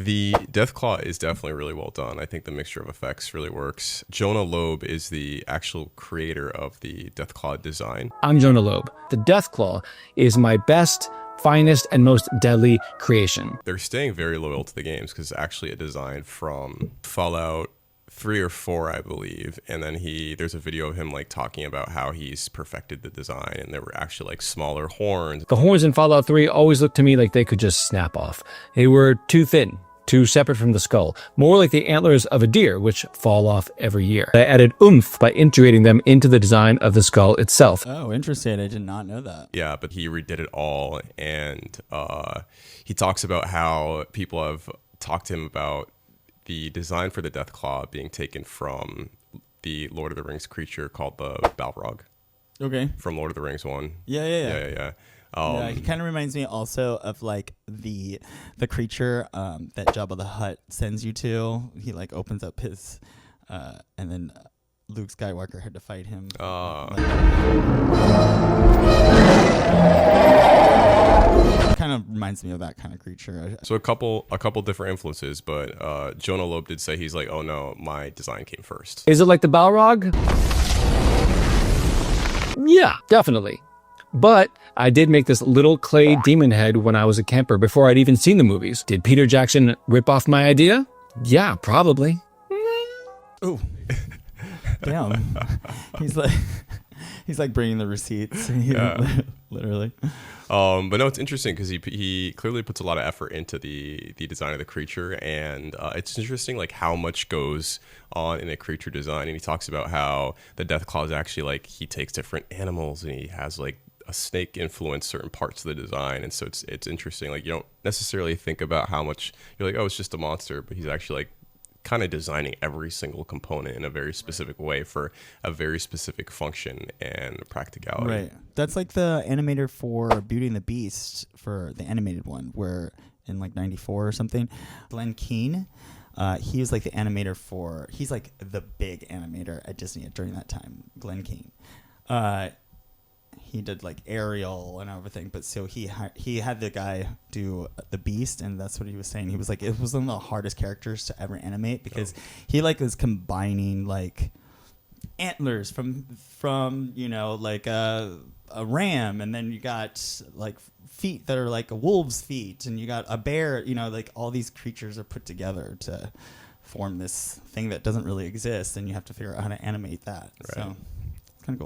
The Deathclaw is definitely really well done. I think the mixture of effects really works. Jonah Loeb is the actual creator of the Deathclaw design. I'm Jonah Loeb. The Deathclaw is my best, finest, and most deadly creation. They're staying very loyal to the games because it's actually a design from Fallout 3 or 4, I believe. And then there's a video of him like talking about how he's perfected the design, and there were actually like smaller horns. The horns in Fallout 3 always looked to me like they could just snap off. They were too thin, too separate from the skull, more like the antlers of a deer, which fall off every year. I added oomph by integrating them into the design of the skull itself. Oh, interesting. I did not know that. Yeah, but he redid it all, and he talks about how people have talked to him about the design for the Deathclaw being taken from the Lord of the Rings creature called the Balrog. Okay. From Lord of the Rings 1. Yeah. Yeah. Yeah, he kind of reminds me also of like the creature that Jabba the Hutt sends you to. He like opens up his, and then Luke Skywalker had to fight him. Kind of reminds me of that kind of creature. So a couple different influences, but Jonah Loeb did say he's like, oh no, my design came first. Is it like the Balrog? Yeah, definitely. But I did make this little clay demon head when I was a camper before I'd even seen the movies. Did Peter Jackson rip off my idea? Yeah, probably. Ooh. Damn. He's like bringing the receipts. Yeah. Literally. But no, it's interesting because he clearly puts a lot of effort into the design of the creature, and it's interesting like how much goes on in a creature design. And he talks about how the Deathclaw is actually like he takes different animals and he has like a snake influence certain parts of the design, and so it's interesting. Like you don't necessarily think about how much you're like, oh, it's just a monster, but he's actually like kind of designing every single component in a very specific way for a very specific function and practicality. Right. That's like the animator for Beauty and the Beast, for the animated one, where in like 94 or something, Glenn Keane, he was like the animator he's like the big animator at Disney during that time, Glenn Keane. He did like Ariel and everything, but so he had the guy do the Beast, and that's what he was saying. He was like, it was one of the hardest characters to ever animate because he like was combining like antlers from you know like a ram, and then you got like feet that are like a wolf's feet, and you got a bear. You know, like all these creatures are put together to form this thing that doesn't really exist, and you have to figure out how to animate that. Right. So it's kind of cool.